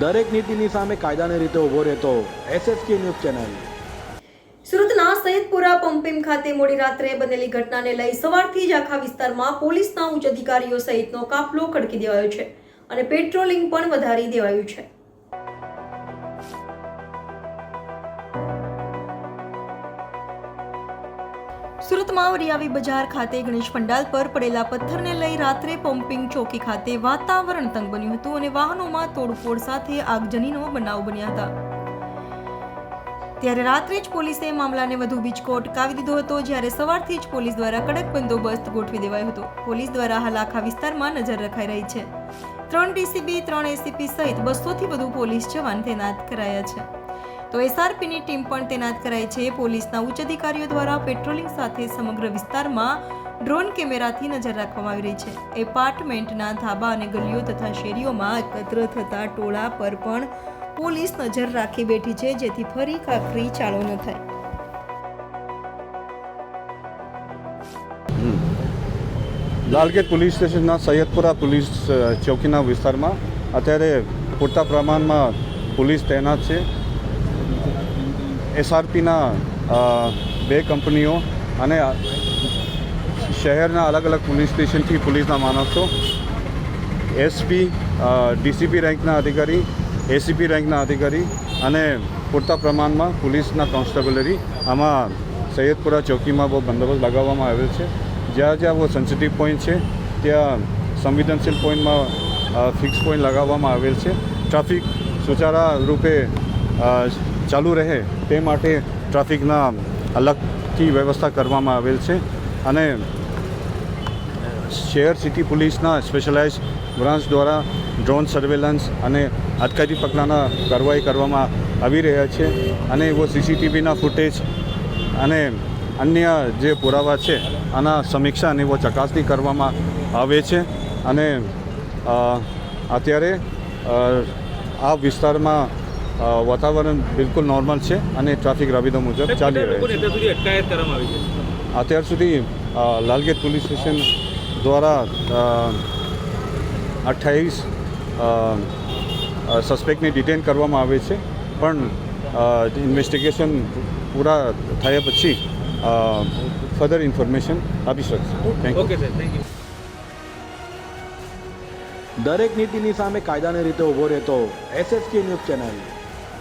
દરેક નીતિની સામે કાયદાની રીતે ઊભો રહેતો SSK ન્યૂઝ ચેનલ। સુરતના સૈયદપુરા પંપિંગ ખાતે મોડી રાત્રે બનેલી ઘટનાને લઈ સવારથી જ આખા વિસ્તારમાં પોલીસના ઉચ્ચ અધિકારીઓ સહિતનો કાફલો ખડકી દેવાયો છે અને પેટ્રોલિંગ પણ વધારી દેવાયું છે। સુરતમાં વરિયાવી બજાર ખાતે ગણેશ પંડાલ પર પડેલા પથ્થરને લઈ રાત્રે પમ્પિંગ ચોકી ખાતે વાતાવરણ તંગ બન્યું હતું અને વાહનોમાં તોડફોડ સાથે આગજનીનો બનાવ બન્યા હતા। ત્યારે રાત્રે જ પોલીસે મામલાને વધુ બીચકો અટકાવી દીધો હતો, જ્યારે સવારથી જ પોલીસ દ્વારા કડક બંદોબસ્ત ગોઠવી દેવાયો હતો। પોલીસ દ્વારા હાલ આખા વિસ્તારમાં નજર રખાઈ રહી છે। 3 DCP 3 ACP સહિત 200 થી વધુ પોલીસ જવાન તૈનાત કરાયા છે, તો SRPની ટીમ પણ તૈનાત કરાઈ છે। પોલીસના ઉચ્ચ અધિકારીઓ દ્વારા પેટ્રોલિંગ સાથે સમગ્ર વિસ્તારમાં ડ્રોન કેમેરાથી નજર રાખવામાં આવી રહી છે। એપાર્ટમેન્ટના ધાબા અને ગલીઓ તથા શેરીઓમાં એકત્ર થતા ટોળા પર પણ પોલીસ નજર રાખી બેઠી છે, જેથી ફરી કાકરી ચાલો ન થાય। લાલગેટ પોલીસ સ્ટેશનના સૈયદપુરા પોલીસ ચોકીના વિસ્તારમાં અત્યારે પૂરતા પ્રમાણમાં પોલીસ તૈનાત છે। SRPના 2 કંપનીઓ અને શહેરના અલગ અલગ પોલીસ સ્ટેશનથી પોલીસના માણસો, SP, DCP રેન્કના અધિકારી, ACP રેન્કના અધિકારી અને પૂરતા પ્રમાણમાં પોલીસના કોન્સ્ટેબલરી આમાં સૈયદપુરા ચોકીમાં બહુ બંદોબસ્ત લગાવવામાં આવેલ છે। જ્યાં જ્યાં બહુ સેન્સિટિવ પોઈન્ટ છે ત્યાં સંવેદનશીલ પોઈન્ટમાં ફિક્સ પોઈન્ટ લગાવવામાં આવેલ છે। ટ્રાફિક સુચારા રૂપે ચાલુ રહે તે માટે ટ્રાફિકના અલગથી વ્યવસ્થા કરવામાં આવેલ છે અને શહેર સિટી પોલીસના સ્પેશિયલાઇઝ બ્રાન્ચ દ્વારા ડ્રોન સર્વેલન્સ અને અટકાયતી પગલાંના કાર્યવાહી કરવામાં આવી રહ્યા છે અને એવો CCTVના ફૂટેજ અને અન્ય જે પુરાવા છે આના સમીક્ષા અને એવો ચકાસણી કરવામાં આવે છે અને અત્યારે આ વિસ્તારમાં વાતાવરણ બિલકુલ નોર્મલ છે અને ટ્રાફિક રાબેતા મુજબ ચાલી રહ્યું છે। અત્યાર સુધી લાલગેટ પોલીસ સ્ટેશન દ્વારા 28 સસ્પેક્ટને ડિટેન કરવામાં આવે છે, પણ ઇન્વેસ્ટિગેશન પૂરા થયા પછી ફર્ધર ઇન્ફોર્મેશન આપી શકશે। Thank you. દરેક નીતિની સામે કાયદાની રીતે ઊભો રહેતો SSK ન્યૂઝ ચેનલ।